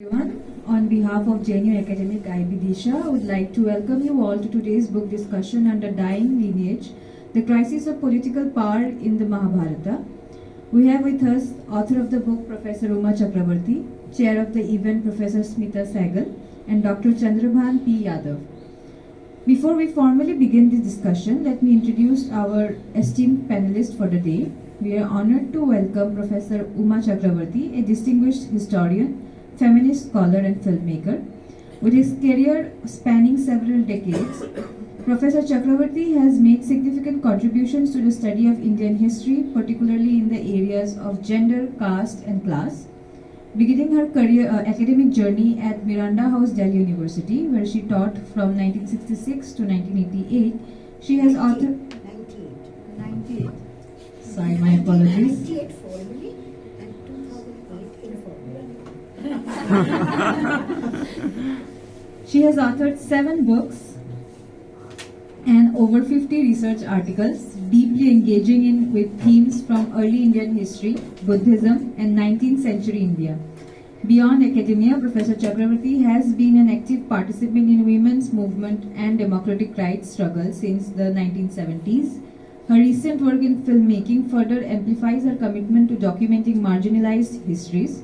Everyone, on behalf of JNU academic Bidisha, I would like to welcome you all to today's book discussion under Dying Lineage, the crisis of political power in the Mahabharata. We have with us author of the book Professor Uma Chakravarti, chair of the event Professor Smita Sehgal, and Dr. Chandrabhan P. Yadav. Before we formally begin this discussion, let me introduce our esteemed panelists for the day. We are honored to welcome Professor Uma Chakravarti, a distinguished historian, feminist scholar and filmmaker. With his career spanning several decades, Professor Chakravarti has made significant contributions to the study of Indian history, particularly in the areas of gender, caste and class. Beginning her career academic journey at Miranda House, Delhi University, where she taught from 1966 to 1988, she has authored 98. Sorry, my apologies. 98 formally and 2008 informally. She has authored 7 books and over 50 research articles, deeply engaging with themes from early Indian history, Buddhism, and 19th century India. Beyond academia, Professor Chakravarti has been an active participant in women's movement and democratic rights struggle since the 1970s. Her recent work in filmmaking further amplifies her commitment to documenting marginalized histories.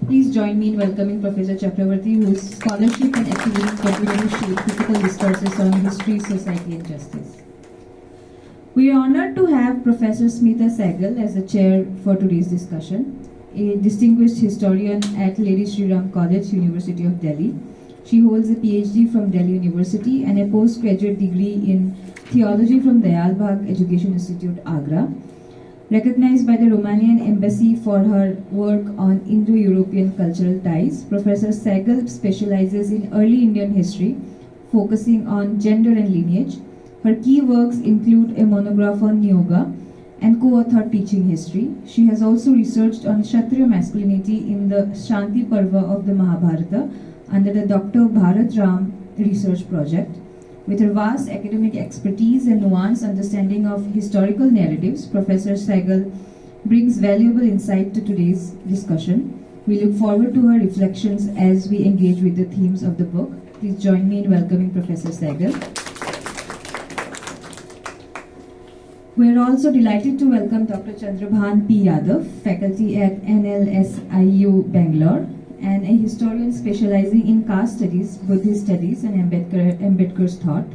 Please join me in welcoming Professor Chakravarti, whose scholarship and activities continually shape critical discourses on history, society, and justice. We are honored to have Professor Smita Sehgal as the chair for today's discussion, a distinguished historian at Lady Shri Ram College, University of Delhi. She holds a PhD from Delhi University and a postgraduate degree in theology from Dayal Bagh Education Institute, Agra. Recognized by the Romanian Embassy for her work on Indo-European cultural ties, Professor Sehgal specializes in early Indian history, focusing on gender and lineage. Her key works include a monograph on yoga and co-authored teaching history. She has also researched on Kshatriya masculinity in the Shanti Parva of the Mahabharata under the Dr. Bharat Ram Research Project. With her vast academic expertise and nuanced understanding of historical narratives, Professor Sehgal brings valuable insight to today's discussion. We look forward to her reflections as we engage with the themes of the book. Please join me in welcoming Professor Sehgal. We are also delighted to welcome Dr. Chandrabhan P. Yadav, faculty at NLSIU Bangalore, and a historian specializing in caste studies, Buddhist studies, and Ambedkar's thought.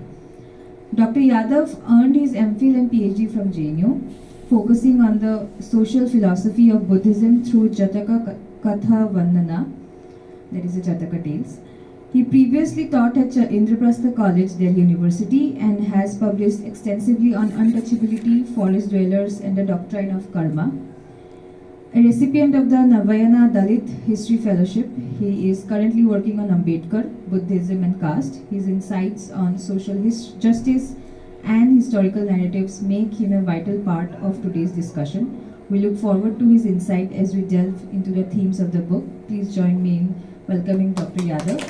Dr. Yadav earned his MPhil and PhD from JNU, focusing on the social philosophy of Buddhism through Jataka Katha Vandana, that is the Jataka tales. He previously taught at Indraprastha College, Delhi University, and has published extensively on untouchability, forest dwellers, and the doctrine of karma. A recipient of the Navayana Dalit History Fellowship, he is currently working on Ambedkar, Buddhism and caste. His insights on social justice and historical narratives make him a vital part of today's discussion. We look forward to his insight as we delve into the themes of the book. Please join me in welcoming Dr. Yadav.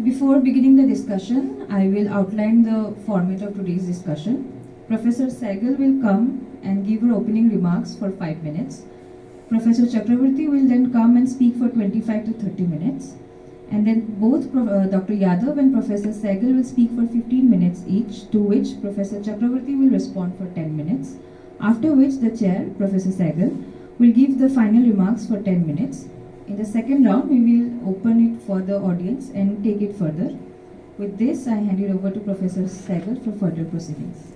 Before beginning the discussion, I will outline the format of today's discussion. Professor Sehgal will come and give her opening remarks for 5 minutes. Professor Chakravarti will then come and speak for 25 to 30 minutes. And then both Dr. Yadav and Professor Sehgal will speak for 15 minutes each, to which Professor Chakravarti will respond for 10 minutes. After which the chair, Professor Sehgal, will give the final remarks for 10 minutes. In the second round, we will open it for the audience and take it further. With this, I hand it over to Professor Sehgal for further proceedings.